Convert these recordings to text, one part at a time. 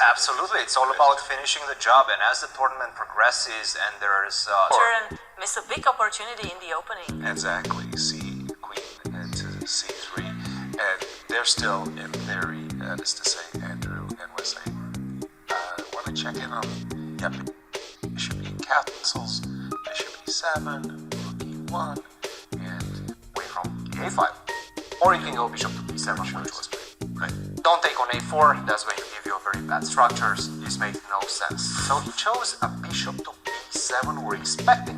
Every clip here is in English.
Absolutely, it's all about finishing the job, and as the tournament progresses and there's... Turn missed a big opportunity in the opening. Exactly, C queen to C3, and they're still in theory, that is to say, Andrew and Wesley. Want to check in on, yep, bishop E castles, bishop E7, rook E1, and away from A5. Or you can go bishop to B7, which was right. Don't take on A4, that's going to give you a very bad structures. This made no sense. So he chose a bishop to B7. We're expecting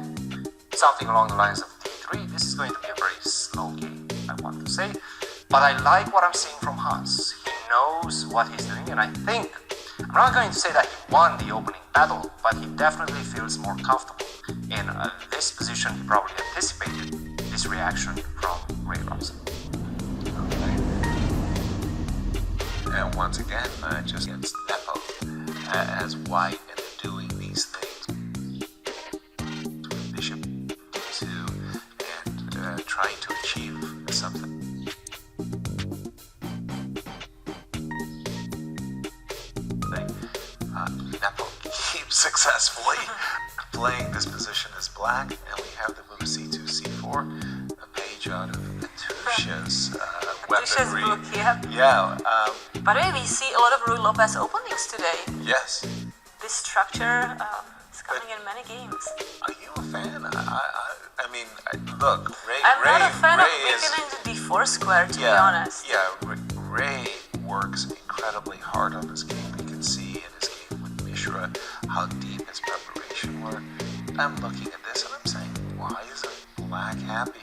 something along the lines of D3. This is going to be a very slow game, I want to say. But I like what I'm seeing from Hans. He knows what he's doing, and I think, I'm not going to say that he won the opening battle, but he definitely feels more comfortable. In this position, he probably anticipated this reaction from Robson. And once again, just against Nepo as white and doing these things. Bishop D2 and trying to achieve something. Nepo keeps successfully playing this position as black, and we have the move C2, C4, a page out of Atusha's weaponry. Book, yeah. Yeah. By the way, we see a lot of Ruy Lopez openings today. Yes. This structure is coming in many games. Are you a fan? I mean, look, Ray. I'm Ray, not a fan Ray of weakening the D4 square, to be honest. Yeah, Ray works incredibly hard on this game. You can see in his game with Mishra how deep his preparation were. I'm looking at this and I'm saying, why isn't black happy?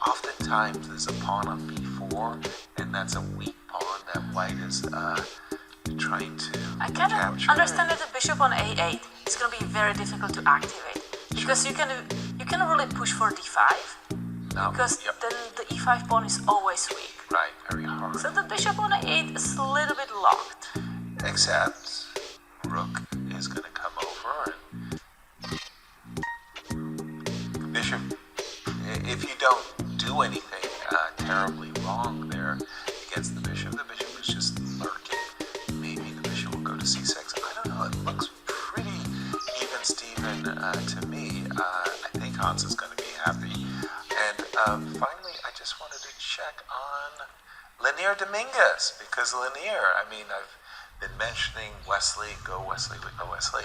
Oftentimes there's a pawn on B4, and that's a weak pawn that white is trying to I kind capture. of understand that the bishop on A8 is going to be very difficult to activate, because you can really push for D5, No, because yep. then the E5 pawn is always weak. Right, very hard. So the bishop on A8 is a little bit locked. Except rook is going to come over and bishop. If you don't do anything terribly wrong there against the bishop is just lurking. Maybe the bishop will go to C6. I don't know. It looks pretty even Steven to me. I think Hans is going to be happy. And finally, I just wanted to check on Lanier Dominguez, because Lanier, I mean, I've been mentioning Wesley, go Wesley, go Wesley.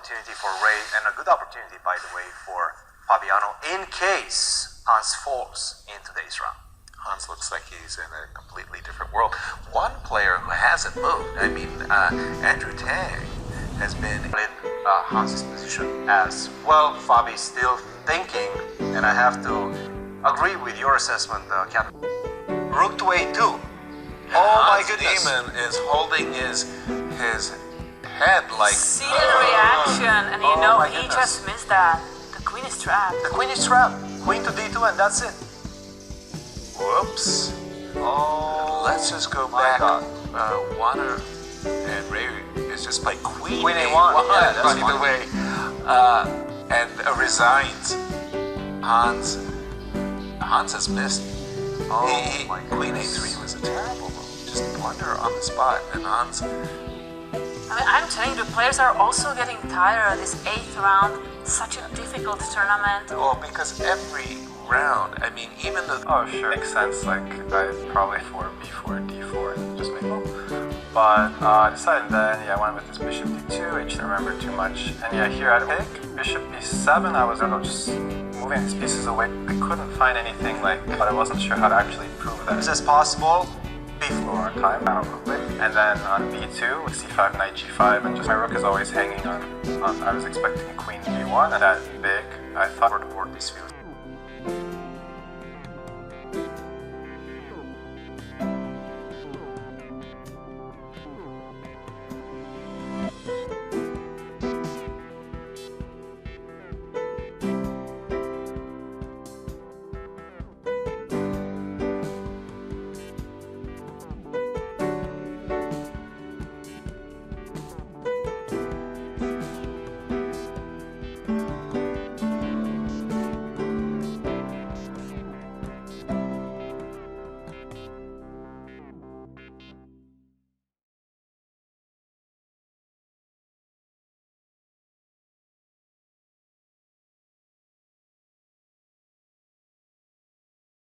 opportunity for Ray, and a good opportunity, by the way, for Fabiano, in case Hans falls in today's round. Hans looks like he's in a completely different world. One player who hasn't moved, Andrew Tang has been In Hans's position as well. Fabi's still thinking, and I have to agree with your assessment, Captain. Rook to A2. Oh my goodness. Niemann is holding his head like... See the reaction, and you know my he goodness. just missed that. The queen is trapped. The queen is trapped. Queen to D2, and that's it. Whoops. Oh, Let's just go my back. God. Warner and Ray is just playing Queen Queen A1, A1, yeah, that's by the fine. way. And resigns. Hans has missed. Oh my Queen goodness. A3 was a terrible move. Just Blunder on the spot, and Hans... I mean, I'm telling you, the players are also getting tired. This 8th round, such a difficult tournament. Well, because every round, even the... Oh, sure. Makes sense. Like, I probably for B4, D4, and just make move. But I decided then, I went with this bishop D2. I didn't remember too much. And here I pick bishop B7. I was just moving these pieces away. I couldn't find anything but I wasn't sure how to actually prove that. Is this possible? B4 time, probably. And then on B2, C5, knight G5, and just my rook is always hanging on I was expecting queen B1, and that big, I thought for the board piece view.